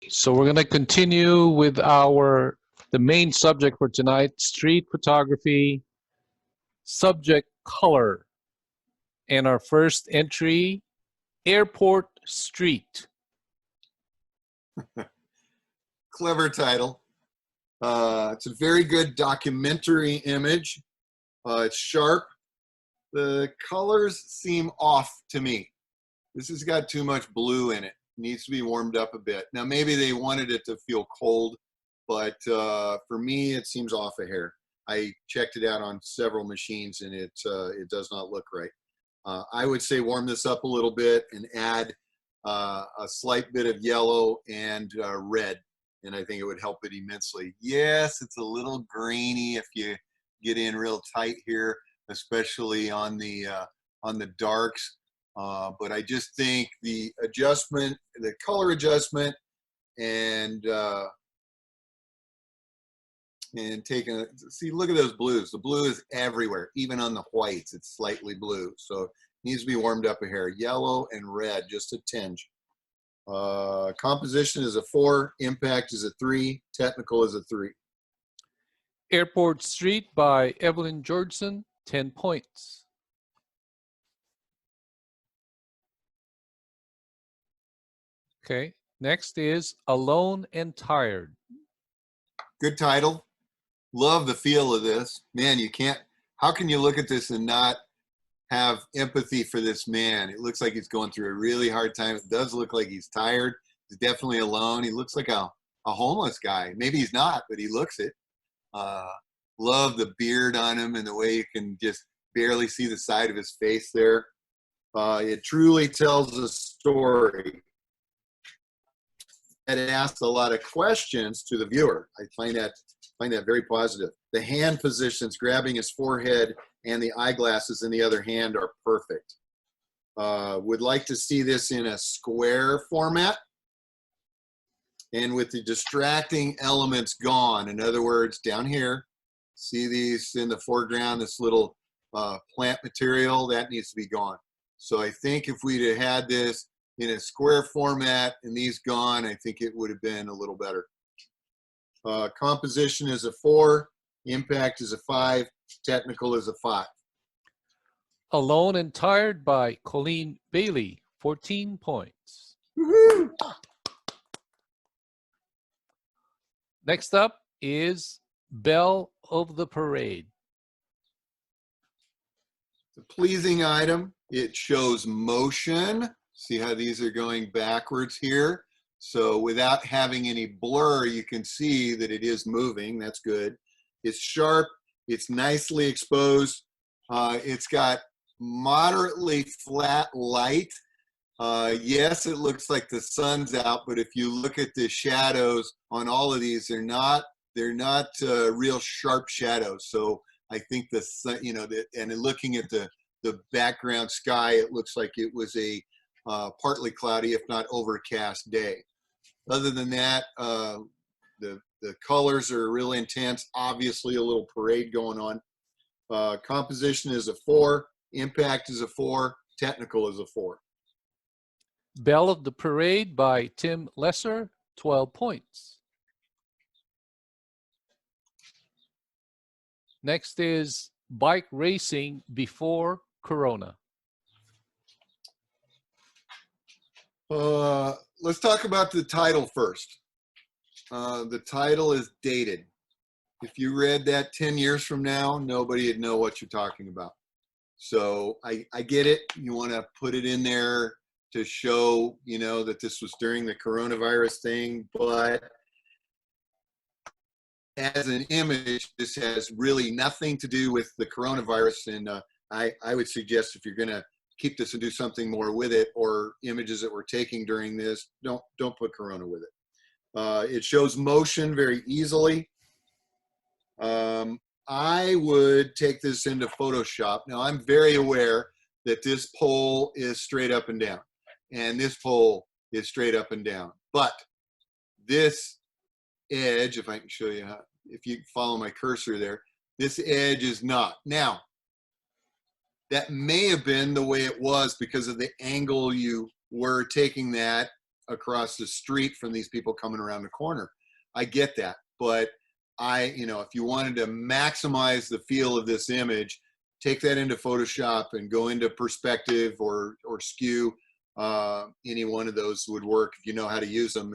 So we're going to continue with the main subject for tonight, street photography, subject color. And our first entry, Airport Street. Clever title. It's a very good documentary image. It's sharp. The colors seem off to me. This has got too much blue in it. Needs to be warmed up a bit. Now maybe they wanted it to feel cold, but for me it seems off a hair. I checked it out on several machines and it does not look right. I would say warm this up a little bit and add a slight bit of yellow and red, and I think it would help it immensely. Yes, it's a little grainy if you get in real tight here, especially on the darks. But I just think the adjustment, the color adjustment, and taking a, see, look at those blues. The blue is everywhere, even on the whites, it's slightly blue. So it needs to be warmed up a hair. Yellow and red, just a tinge. Composition is a 4, impact is a 3, technical is a 3. Airport Street by Evelyn Georgeson, 10 points. Okay, next is Alone and Tired. Good title. Love the feel of this. Man, you can't, how can you look at this and not have empathy for this man? It looks like he's going through a really hard time. It does look like he's tired. He's definitely alone. He looks like a homeless guy. Maybe he's not, but he looks it. Love the beard on him and the way you can just barely see the side of his face there. It truly tells a story. And it asks a lot of questions to the viewer. I find that very positive. The hand positions, grabbing his forehead and the eyeglasses in the other hand, are perfect. Would like to see this in a square format and with the distracting elements gone. In other words, down here, see these in the foreground, this little plant material, that needs to be gone. So I think if we'd have had this in a square format and these gone, I think it would have been a little better. Composition is a 4, impact is a 5, technical is a 5. Alone and Tired by Colleen Bailey, 14 points. Woohoo! Next up is Belle of the Parade. It's a pleasing item. It shows motion. See how these are going backwards here? So without having any blur, you can see that it is moving. That's good. It's sharp. It's nicely exposed. It's got moderately flat light. Yes, it looks like the sun's out, but if you look at the shadows on all of these, they're not real sharp shadows. So I think the sun, you know, and looking at the background sky, it looks like it was a partly cloudy, if not overcast day. Other than that, the colors are really intense. Obviously, a little parade going on. Composition is a 4, impact is a 4, technical is a 4. Belle of the Parade by Tim Lesser, 12 points. Next is Bike Racing Before Corona. Let's talk about the title first. The title is dated. If you read that 10 years from now, nobody would know what you're talking about. So I get it. You want to put it in there to show, you know, that this was during the coronavirus thing, but as an image, this has really nothing to do with the coronavirus. And I would suggest if you're going to keep this and do something more with it, or images that we're taking during this, don't put corona with it. It shows motion very easily. I would take this into Photoshop. Now I'm very aware that this pole is straight up and down, and this pole is straight up and down. But this edge, if I can show you how, if you follow my cursor there, this edge is not. Now, that may have been the way it was because of the angle you were taking that across the street from these people coming around the corner. I get that, but if you wanted to maximize the feel of this image, take that into Photoshop and go into perspective or skew. Any one of those would work if you know how to use them,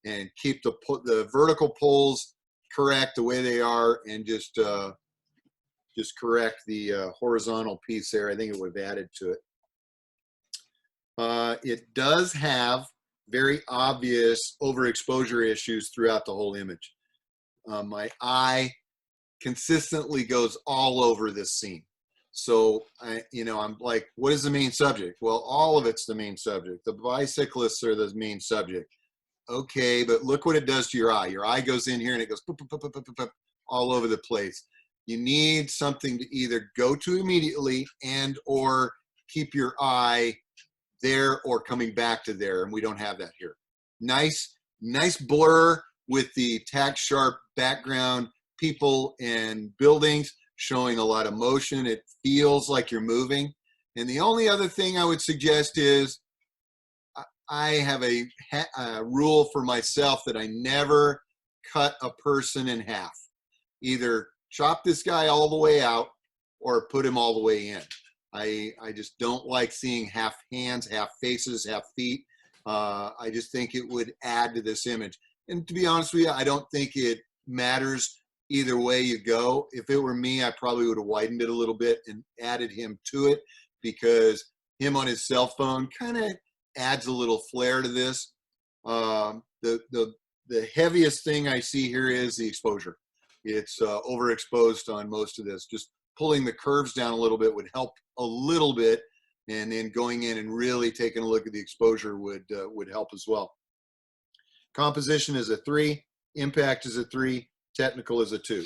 and keep the vertical poles correct the way they are, and just correct the horizontal piece there. I think it would have added to it. It does have very obvious overexposure issues throughout the whole image. My eye consistently goes all over this scene. So I'm like, what is the main subject? Well, all of it's the main subject. The bicyclists are the main subject. Okay, but look what it does to your eye. Your eye goes in here and it goes poop, poop, poop, poop, poop, poop, all over the place. You need something to either go to immediately and or keep your eye there or coming back to there, and we don't have that here. Nice blur with the tack sharp background, people and buildings showing a lot of motion. It feels like you're moving. And the only other thing I would suggest is I have a rule for myself that I never cut a person in half. Either chop this guy all the way out or put him all the way in. I just don't like seeing half hands, half faces, half feet. I just think it would add to this image. And to be honest with you, I don't think it matters either way you go. If it were me, I probably would have widened it a little bit and added him to it, because him on his cell phone kind of adds a little flair to this. The heaviest thing I see here is the exposure. It's overexposed on most of this. Just pulling the curves down a little bit would help a little bit, and then going in and really taking a look at the exposure would help as well. Composition is a 3, impact is a 3, technical is a 2.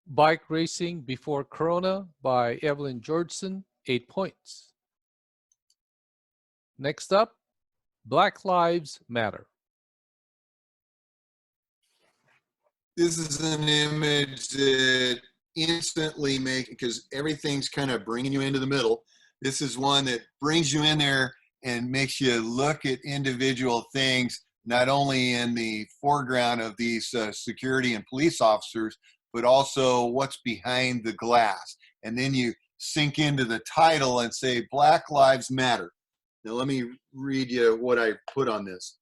Bike Racing Before Corona by Evelyn Georgeson, 8 points. Next up, Black Lives Matter. This is an image that instantly because everything's kind of bringing you into the middle. This is one that brings you in there and makes you look at individual things, not only in the foreground of these security and police officers, but also what's behind the glass. And then you sink into the title and say, Black Lives Matter. Now let me read you what I put on this.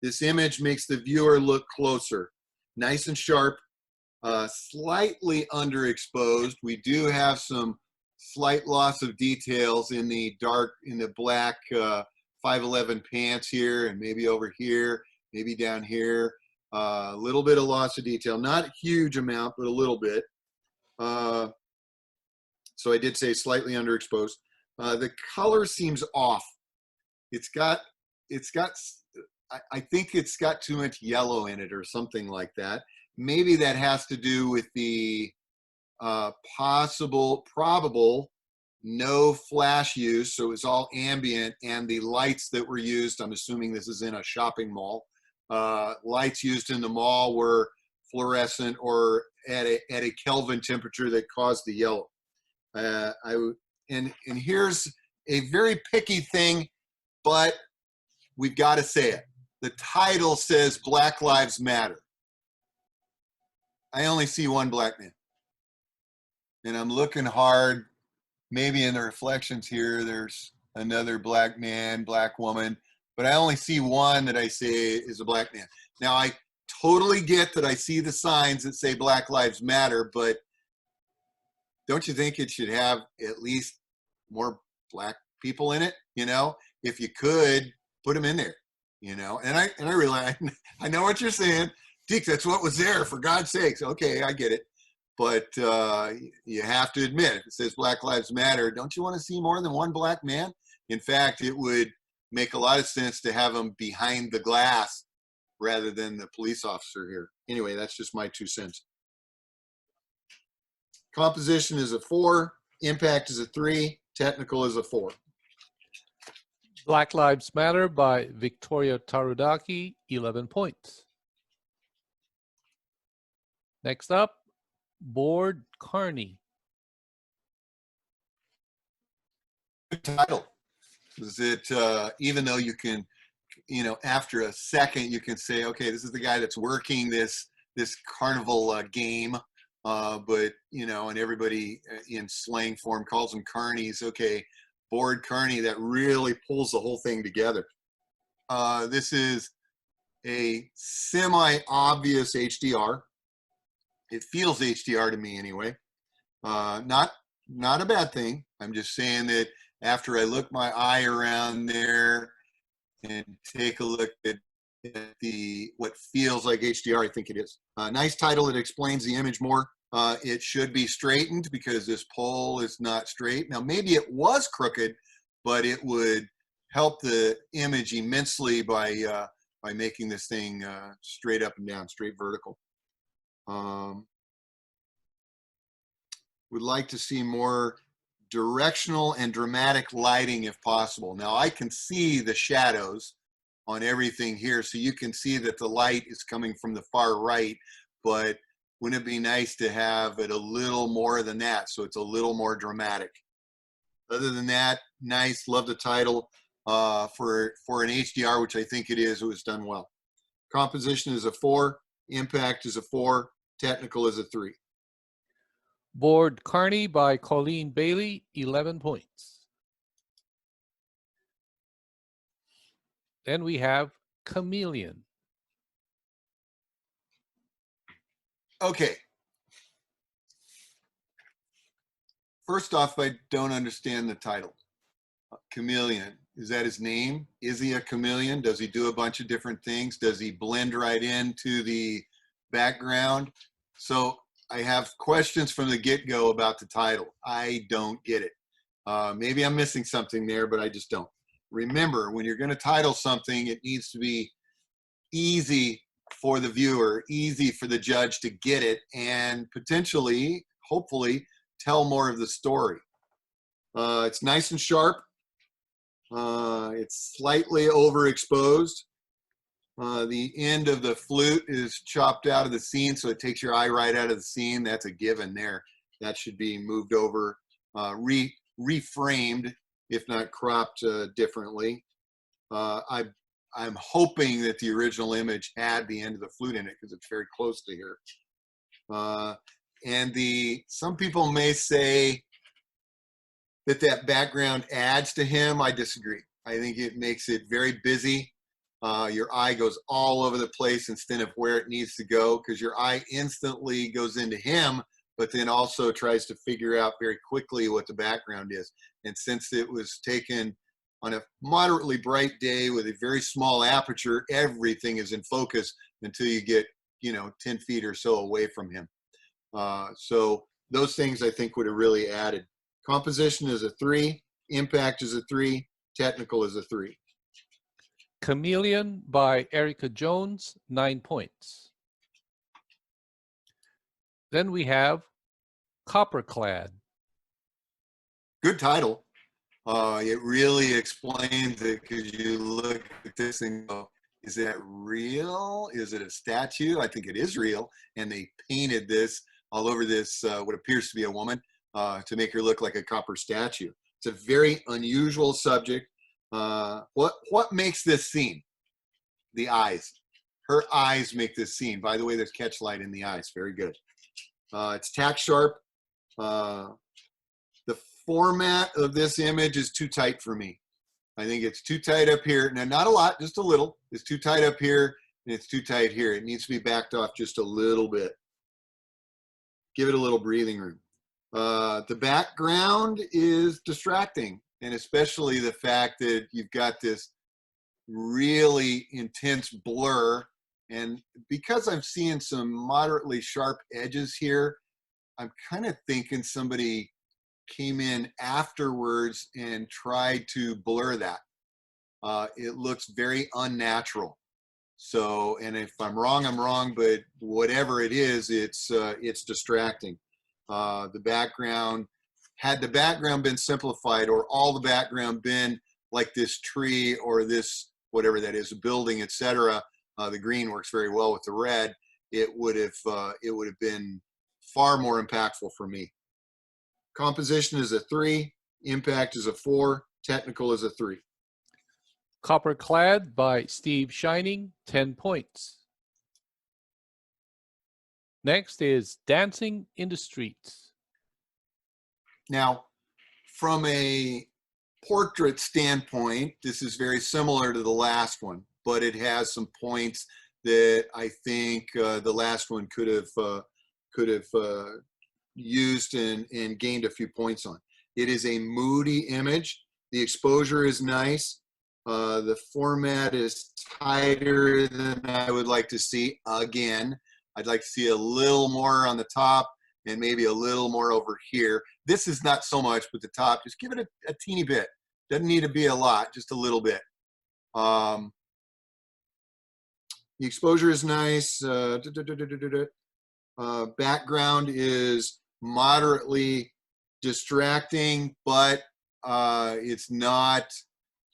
This image makes the viewer look closer, nice and sharp, slightly underexposed. We do have some slight loss of details in the black 511 pants here, and maybe over here, maybe down here. A little bit of loss of detail, not a huge amount, but a little bit. So I did say slightly underexposed. The color seems off. I think it's got too much yellow in it or something like that. Maybe that has to do with the probable no flash use, so it's all ambient, and the lights that were used, I'm assuming this is in a shopping mall, lights used in the mall were fluorescent or at a Kelvin temperature that caused the yellow. And here's a very picky thing, but we've got to say it. The title says Black Lives Matter. I only see one black man. And I'm looking hard. Maybe in the reflections here, there's another black man, black woman, but I only see one that I say is a black man. Now, I totally get that I see the signs that say Black Lives Matter, but don't you think it should have at least more black people in it? If you could put them in there, and I realize, I know what you're saying. Deke, that's what was there, for God's sakes. Okay, I get it. But you have to admit, if it says Black Lives Matter, don't you want to see more than one black man? In fact, it would make a lot of sense to have them behind the glass rather than the police officer here. Anyway, that's just my 2 cents. Composition is a 4, impact is a 3, technical is a 4. Black Lives Matter by Victoria Tarudaki, 11 points. Next up, Board Carney. Good title. Is it, even though you can you know, after a second, you can say, okay, this is the guy that's working this carnival game. But, you know, and everybody in slang form calls them carnies. Okay, bored carny, that really pulls the whole thing together. This is a semi-obvious HDR. It feels HDR to me anyway. Not a bad thing. I'm just saying that after I look my eye around there and take a look at the what feels like HDR, I think it is. Nice title. It explains the image more. It should be straightened because this pole is not straight. Now, maybe it was crooked, but it would help the image immensely by making this thing straight up and down, straight vertical. Would like to see more directional and dramatic lighting if possible. Now I can see the shadows on everything here, so you can see that the light is coming from the far right, but wouldn't it be nice to have it a little more than that, so it's a little more dramatic? Other than that, nice, love the title. For an HDR, which I think it is, it was done well. Composition is a 4, impact is a 4, technical is a 3. Board Carney by Colleen Bailey, 11 points. Then we have Chameleon. Okay. First off, I don't understand the title. Chameleon, is that his name? Is he a chameleon? Does he do a bunch of different things? Does he blend right into the background? So I have questions from the get-go about the title. I don't get it. Maybe I'm missing something there, but I just don't. Remember, when you're going to title something, it needs to be easy for the viewer, easy for the judge to get it, and potentially, hopefully, tell more of the story. It's nice and sharp. It's slightly overexposed. The end of the flute is chopped out of the scene, so it takes your eye right out of the scene. That's a given there. That should be moved over, reframed, if not cropped differently. I'm hoping that the original image had the end of the flute in it because it's very close to here. And some people may say that background adds to him. I disagree. I think it makes it very busy. Your eye goes all over the place instead of where it needs to go, because your eye instantly goes into him, but then also tries to figure out very quickly what the background is. And since it was taken on a moderately bright day with a very small aperture, everything is in focus until you get, 10 feet or so away from him. So those things I think would have really added. Composition is a 3, impact is a 3, technical is a 3. Chameleon by Erica Jones, 9 points. Then we have Copperclad. Good title. It really explains it, because you look at this and go, is that real? Is it a statue? I think it is real. And they painted this all over this, what appears to be a woman, to make her look like a copper statue. It's a very unusual subject. What makes this scene? The eyes. Her eyes make this scene. By the way, there's catch light in the eyes. Very good. It's tack sharp. The format of this image is too tight for me. I think it's too tight up here. Now, not a lot, just a little. It's too tight up here, and it's too tight here. It needs to be backed off just a little bit. Give it a little breathing room. The background is distracting, and especially the fact that you've got this really intense blur. And because I'm seeing some moderately sharp edges here, I'm kind of thinking somebody came in afterwards and tried to blur that. It looks very unnatural. So, and if I'm wrong, I'm wrong, but whatever it is, it's distracting. The background, had the background been simplified, or all the background been like this tree or this, whatever that is, a building, etc., the green works very well with the red. It would have been far more impactful for me. Composition is a 3, impact is a 4, technical is a 3. Copper Clad by Steve Shining, 10 points. Next is Dancing in the Streets. Now, from a portrait standpoint, this is very similar to the last one, but it has some points that I think the last one could have used and gained a few points on. It is a moody image. The exposure is nice. The format is tighter than I would like to see. Again, I'd like to see a little more on the top and maybe a little more over here. This is not so much, but the top, just give it a teeny bit. Doesn't need to be a lot, just a little bit. The exposure is nice. Background is moderately distracting, but it's not.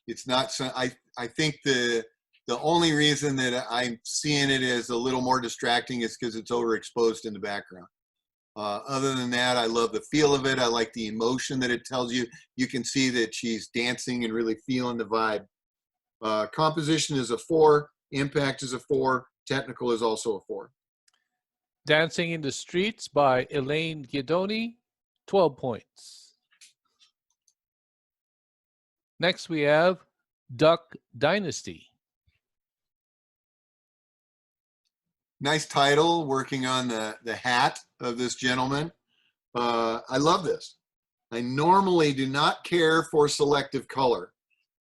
I think the only reason that I'm seeing it as a little more distracting is because it's overexposed in the background. Other than that, I love the feel of it. I like the emotion that it tells you. You can see that she's dancing and really feeling the vibe. Composition is a 4. Impact is a 4. Technical is also a 4. Dancing in the Streets by Elaine Guidoni, 12 points. Next we have Duck Dynasty. Nice title, working on the hat of this gentleman. I love this. I normally do not care for selective color.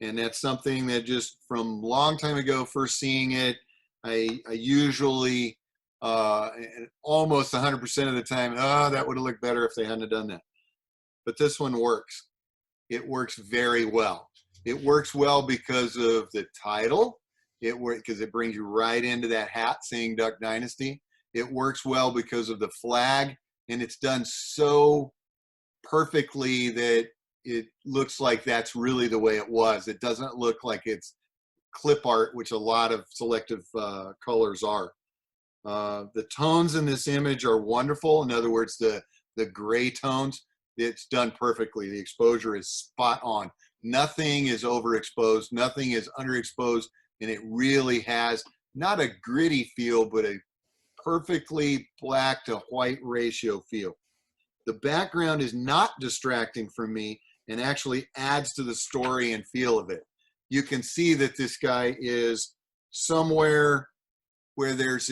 And that's something that just from long time ago, first seeing it, I usually, almost 100% of the time, oh, that would have looked better if they hadn't done that. But this one works. It works very well. It works well because of the title. It works because it brings you right into that hat saying Duck Dynasty. It works well because of the flag, and it's done so perfectly that it looks like that's really the way it was. It doesn't look like it's clip art, which a lot of selective colors are. The tones in this image are wonderful. In other words, the gray tones, it's done perfectly. The exposure is spot on. Nothing is overexposed. Nothing is underexposed. And it really has not a gritty feel, but a perfectly black to white ratio feel. The background is not distracting for me and actually adds to the story and feel of it. You can see that this guy is somewhere where there's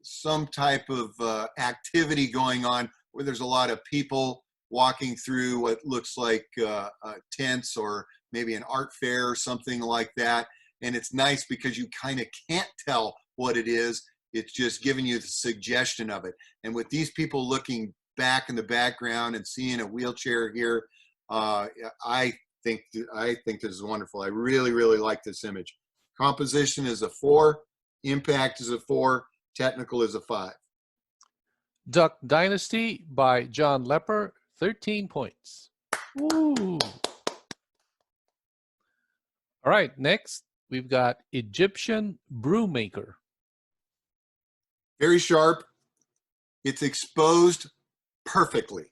some type of activity going on, where there's a lot of people walking through what looks like tents or maybe an art fair or something like that. And it's nice because you kind of can't tell what it is. It's just giving you the suggestion of it. And with these people looking back in the background and seeing a wheelchair here, I think this is wonderful. I really, really like this image. Composition is a 4. Impact is a 4. Technical is a 5. Duck Dynasty by John Lepper, 13 points. Woo! All right, next we've got Egyptian Brewmaker. Very sharp. It's exposed perfectly.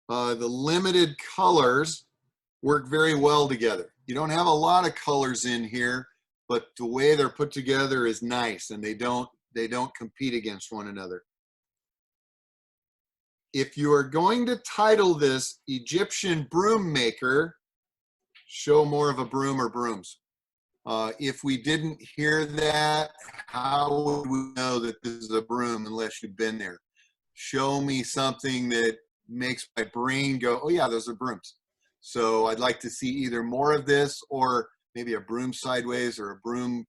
The limited colors work very well together. You don't have a lot of colors in here, but the way they're put together is nice, and they don't compete against one another. If you are going to title this Egyptian Broom Maker, show more of a broom or brooms. If we didn't hear that, how would we know that this is a broom unless you've been there? Show me something that makes my brain go, oh yeah, those are brooms. So I'd like to see either more of this or maybe a broom sideways or a broom,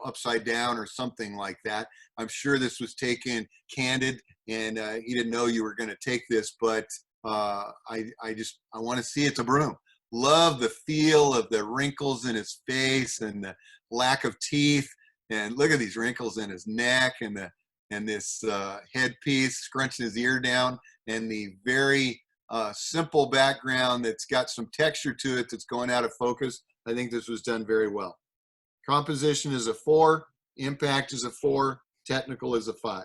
upside down or something like that. I'm sure this was taken candid and he didn't know you were going to take this, but I want to see it's a broom. Love the feel of the wrinkles in his face and the lack of teeth. And look at these wrinkles in his neck and this headpiece scrunching his ear down, and the very simple background that's got some texture to it that's going out of focus. I think this was done very well. Composition is a 4. Impact is a 4. Technical is a 5.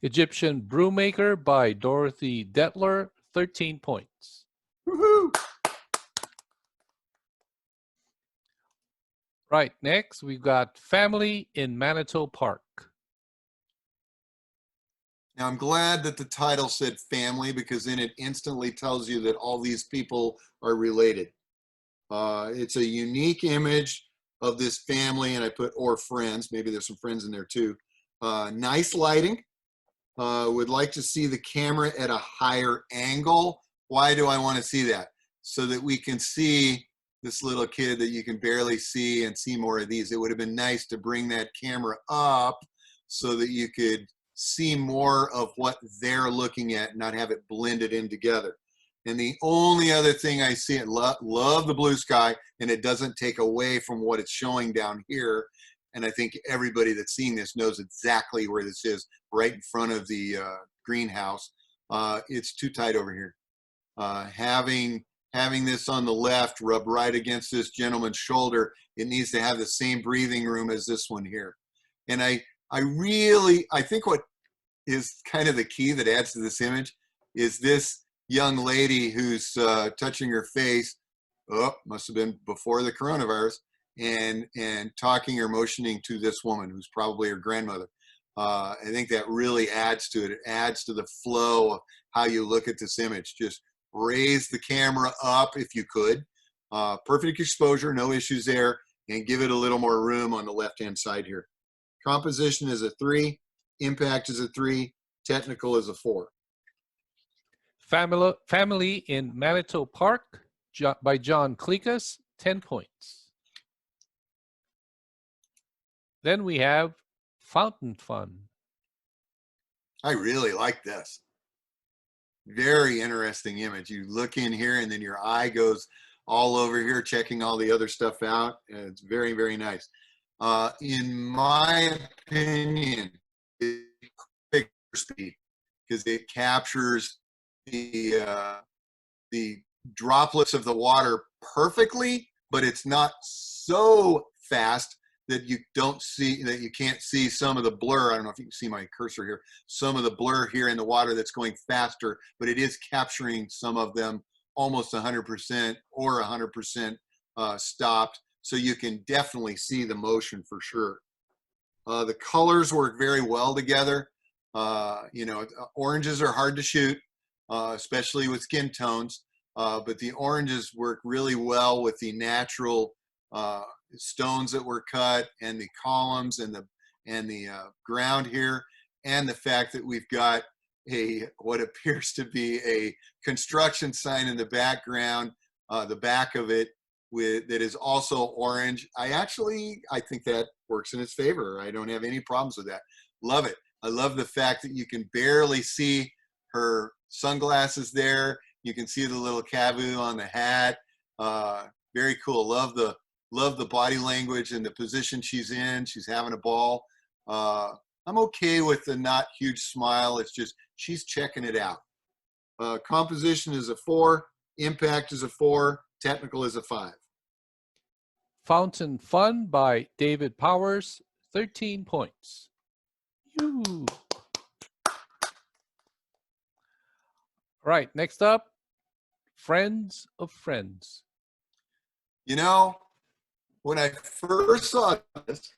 Egyptian Brewmaker by Dorothy Detler, 13 points. Woohoo! Right, next we've got family in Manitou Park. Now, I'm glad that the title said family because then it instantly tells you that all these people are related. It's a unique image of this family, and I put or friends. Maybe there's some friends in there too. Nice lighting. Would like to see the camera at a higher angle. Why do I want to see that? So that we can see this little kid that you can barely see and see more of these. It would have been nice to bring that camera up so that you could see more of what they're looking at and not have it blended in together. And the only other thing I see, love the blue sky, and it doesn't take away from what it's showing down here. And I think everybody that's seeing this knows exactly where this is, right in front of the greenhouse. It's too tight over here. Having this on the left rub right against this gentleman's shoulder, it needs to have the same breathing room as this one here. And I think what is kind of the key that adds to this image is this young lady who's touching her face. Oh, must have been before the coronavirus, and talking or motioning to this woman who's probably her grandmother. I think that really adds to it. It adds to the flow of how you look at this image. Just raise the camera up if you could. Perfect exposure, no issues there, and give it a little more room on the left-hand side here. Composition is a 3, impact is a 3, technical is a 4. Family in Manitou Park by John Clekas, 10 points. Then we have Fountain Fun. I really like this. Very interesting image. You look in here and then your eye goes all over here checking all the other stuff out. And it's very, very nice. In my opinion, it's quick speed because it captures the droplets of the water perfectly, but it's not so fast that you can't see some of the blur. I don't know if you can see my cursor here, some of the blur here in the water that's going faster, but it is capturing some of them almost 100% or 100% stopped. So you can definitely see the motion for sure. The colors work very well together. Oranges are hard to shoot, especially with skin tones, but the oranges work really well with the natural stones that were cut and the columns and the ground here, and the fact that we've got what appears to be a construction sign in the background, the back of it that is also orange. I think that works in its favor. I don't have any problems with that. Love it. I love the fact that you can barely see her sunglasses there. You can see the little cavu on the hat. Very cool. Love the body language and the position she's in. She's having a ball. I'm okay with the not huge smile. It's just she's checking it out. Composition is a 4. Impact is a 4. Technical is a 5. Fountain Fun by David Powers, 13 points. Yoo. Right, next up, Friends of Friends. You know, when I first saw this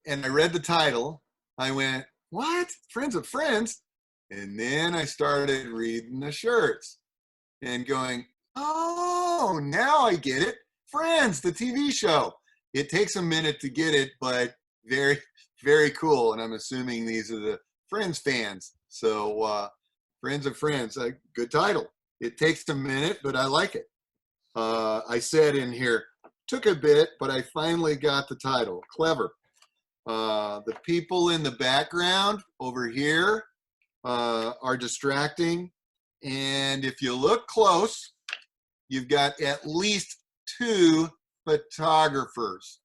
and I read the title, I went, what? Friends of Friends? And then I started reading the shirts and going, oh, now I get it. Friends, the TV show. It takes a minute to get it, but very, very cool. And I'm assuming these are the Friends fans. So Friends of Friends, good title. It takes a minute, but I like it. I said in here, took a bit, but I finally got the title. Clever. The people in the background over here are distracting. And if you look close, you've got at least 2 photographers,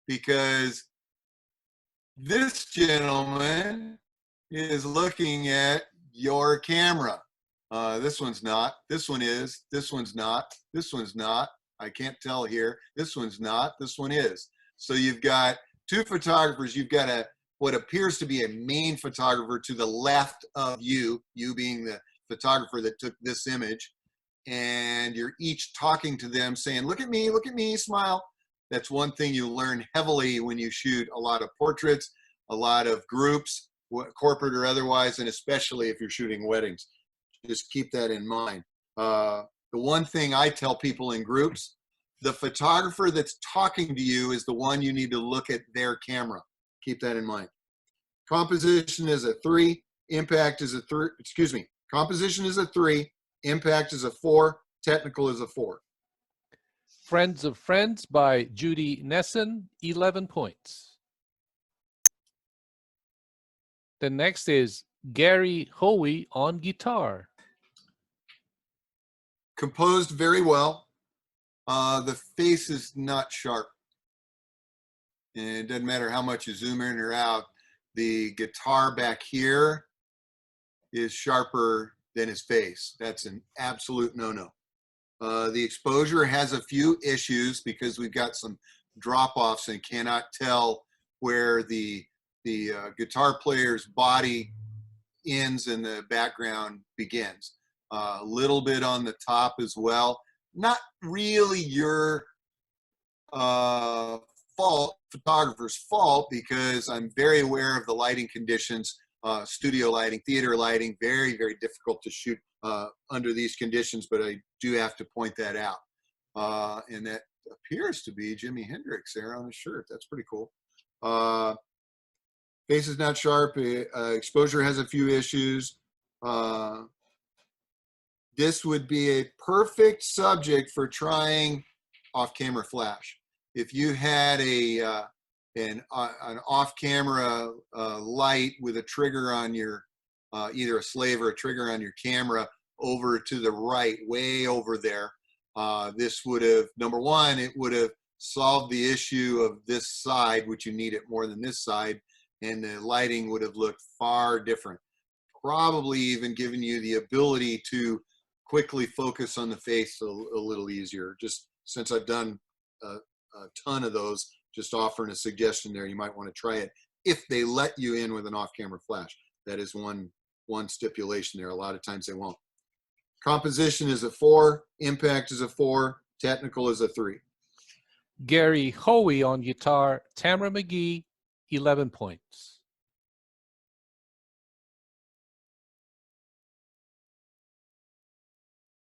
because this gentleman is looking at your camera. This one's not. This one is. This one's not. This one's not. I can't tell here. This one's not. This one is. So you've got 2 photographers. You've got what appears to be a main photographer to the left of you being the photographer that took this image, and you're each talking to them saying, look at me, smile. That's one thing you learn heavily when you shoot a lot of portraits, a lot of groups, corporate or otherwise, and especially if you're shooting weddings. Just keep that in mind. The one thing I tell people in groups, the photographer that's talking to you is the one you need to look at their camera. Keep that in mind. Composition is a 3, impact is a 3, excuse me. Composition is a 3, impact is a 4, technical is a 4. Friends of Friends by Judy Nesson, 11 points. The next is Gary Hoey on guitar. Composed very well. The face is not sharp. And it doesn't matter how much you zoom in or out. The guitar back here is sharper than his face. That's an absolute no-no. The exposure has a few issues because we've got some drop-offs and cannot tell where the guitar player's body ends and the background begins. A little bit on the top as well. Not really your fault, photographer's fault, because I'm very aware of the lighting conditions, studio lighting, theater lighting, very, very difficult to shoot under these conditions, but I do have to point that out. And that appears to be Jimi Hendrix there on his shirt. That's pretty cool. Face is not sharp. Exposure has a few issues. This would be a perfect subject for trying off-camera flash. If you had an off-camera light with a trigger on your, either a slave or a trigger on your camera over to the right, way over there, this would have, number one, it would have solved the issue of this side, which you need it more than this side, and the lighting would have looked far different. Probably even given you the ability to quickly focus on the face a little easier. Just since I've done a ton of those, just offering a suggestion there, you might want to try it if they let you in with an off-camera flash. That is one stipulation there. A lot of times they won't. Composition is a 4, impact is a 4, technical is a 3. Gary Hoey on guitar, Tamara McGee, 11 points.